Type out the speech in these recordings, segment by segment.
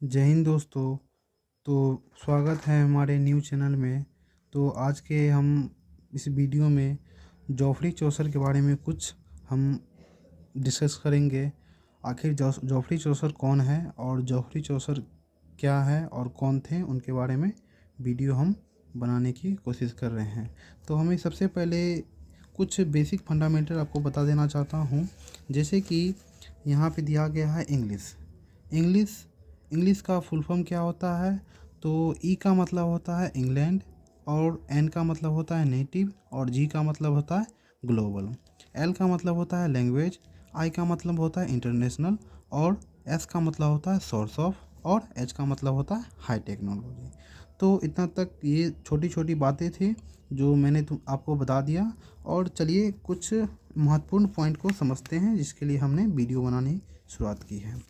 जय हिंद दोस्तों। तो स्वागत है हमारे न्यू चैनल में। तो आज के हम इस वीडियो में जॉफरी चौसर के बारे में कुछ हम डिस्कस करेंगे। आखिर जॉफरी चौसर कौन है और जॉफरी चौसर क्या है और कौन थे, उनके बारे में वीडियो हम बनाने की कोशिश कर रहे हैं। तो हमें सबसे पहले कुछ बेसिक फंडामेंटल आपको बता देना चाहता हूँ। जैसे कि यहाँ पे दिया गया है इंग्लिश इंग्लिश का फुल फॉर्म क्या होता है। तो ई का मतलब होता है इंग्लैंड, और एन का मतलब होता है नेटिव, और जी का मतलब होता है ग्लोबल। एल का मतलब होता है लैंग्वेज, आई का मतलब होता है इंटरनेशनल, और एस का मतलब होता है सोर्स ऑफ, और एच का मतलब होता है हाई टेक्नोलॉजी। तो इतना तक ये छोटी छोटी बातें थी जो मैंने आपको बता दिया। और चलिए कुछ महत्वपूर्ण पॉइंट को समझते हैं जिसके लिए हमने वीडियो बनाने की शुरुआत की है।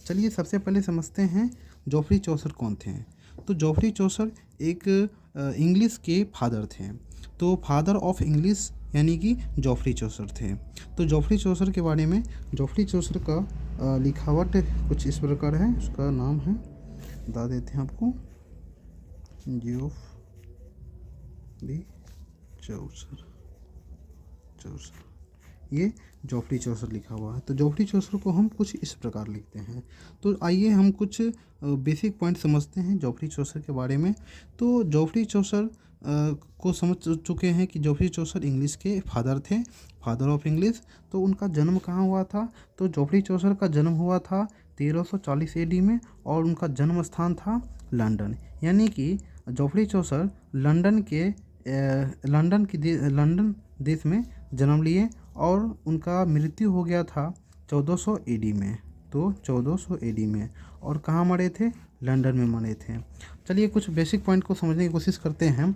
चलिए सबसे पहले समझते हैं जॉफरी चौसर कौन थे। तो जॉफरी चौसर एक इंग्लिश के फादर थे। तो फादर ऑफ इंग्लिश यानी कि जॉफरी चौसर थे। तो जॉफरी चौसर के बारे में, जॉफरी चौसर का लिखावट कुछ इस प्रकार है। उसका नाम है, बता देते हैं आपको, जॉफरी चौसर। ये जॉफरी चौसर लिखा हुआ है। तो जॉफरी चौसर को हम कुछ इस प्रकार लिखते हैं। तो आइए हम कुछ बेसिक पॉइंट समझते हैं जॉफरी चौसर के बारे में। तो जॉफरी चौसर को समझ चुके हैं कि जॉफरी चौसर इंग्लिश के फादर थे, फादर ऑफ इंग्लिश। तो उनका जन्म कहाँ हुआ था? तो जॉफरी चौसर का जन्म हुआ था 1340 AD में, और उनका जन्म स्थान था लंदन। यानी कि जॉफरी चौसर लंदन देश में जन्म लिए, और उनका मृत्यु हो गया था 1400 AD में। तो 1400 AD में, और कहाँ मरे थे? लंदन में मरे थे। चलिए कुछ बेसिक पॉइंट को समझने की कोशिश करते हैं।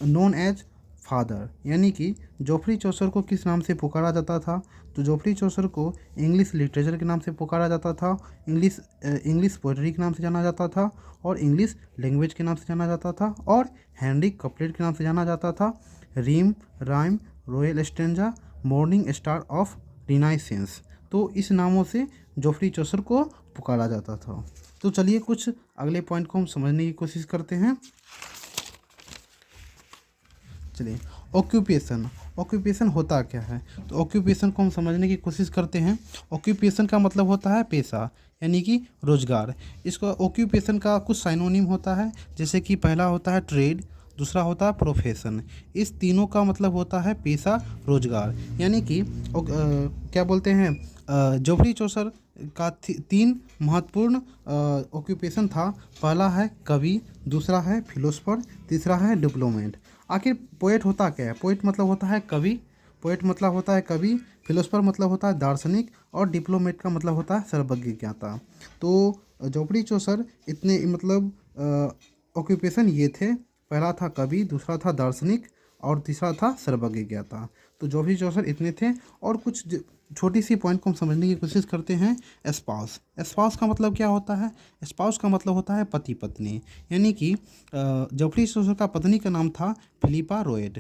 नोन एज फादर, यानी कि जॉफरी चौसर को किस नाम से पुकारा जाता था? तो जॉफरी चौसर को इंग्लिश लिटरेचर के नाम से पुकारा जाता था, इंग्लिश पोइट्री के नाम से जाना जाता था, और इंग्लिश लैंग्वेज के नाम से जाना जाता था, और हेनरी कपलेट के नाम से जाना जाता था। रीम, rhyme, royal stanza, morning star of Renaissance, तो इस नामों से जॉफरी चौसर को पुकारा जाता था। तो चलिए कुछ अगले पॉइंट को हम समझने की कोशिश करते हैं। चलिए, ऑक्यूपेशन होता क्या है? तो ऑक्यूपेशन को हम समझने की कोशिश करते हैं। ऑक्यूपेशन का मतलब होता है पेशा, यानी कि रोजगार। इसका ऑक्यूपेशन का कुछ साइनोनिम होता है, जैसे कि पहला होता है ट्रेड, दूसरा होता है प्रोफेशन। इस तीनों का मतलब होता है पेशा, रोजगार। यानी कि क्या बोलते हैं, जॉफरी चौसर का तीन महत्वपूर्ण ऑक्यूपेशन था। पहला है कवि, दूसरा है फिलोसफर, तीसरा है डिप्लोमेट। आखिर पोएट होता क्या है? पोएट मतलब होता है कवि, फिलोसफर मतलब होता है दार्शनिक, और डिप्लोमेट का मतलब होता है सर्वज्ञ ज्ञाता। तो जॉफरी चौसर इतने मतलब ऑक्यूपेशन ये थे। पहला था कवि, दूसरा था दार्शनिक, और तीसरा था सर्वज्ञ ज्ञाता। तो जॉफरी चौसर इतने थे। और कुछ छोटी सी पॉइंट को हम समझने की कोशिश करते हैं। स्पाउस का मतलब क्या होता है? स्पाउस का मतलब होता है पति पत्नी। यानी कि जॉफरी चौसर का पत्नी का नाम था फिलिपा रोएट।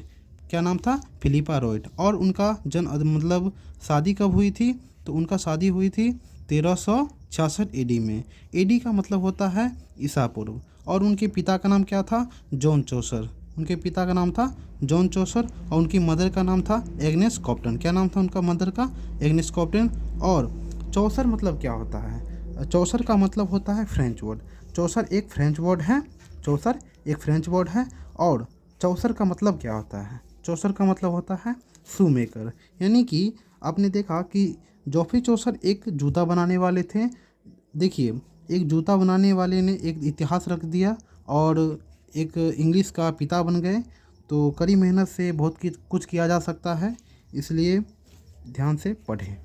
क्या नाम था? फिलिपा रोएट। और उनका जन्म मतलब शादी कब हुई थी? तो उनका शादी हुई थी 1366 AD में। AD का मतलब होता है ईसा पूर्व। और उनके पिता का नाम क्या था? जॉन चौसर। उनके पिता का नाम था जॉन चौसर, और उनकी मदर का नाम था एग्नेस कॉप्टन। क्या नाम था उनका मदर का? एग्नेस कॉप्टन। और चौसर मतलब क्या होता है? चौसर का मतलब होता है फ्रेंच वर्ड। चौसर एक फ्रेंच वर्ड है। और चौसर का मतलब क्या होता है? चौसर का मतलब होता है शू मेकर। यानी कि आपने देखा कि जॉफरी चौसर एक जूता बनाने वाले थे। देखिए, एक जूता बनाने वाले ने एक इतिहास रख दिया, और एक इंग्लिश का पिता बन गए। तो कड़ी मेहनत से बहुत कुछ किया जा सकता है, इसलिए ध्यान से पढ़ें।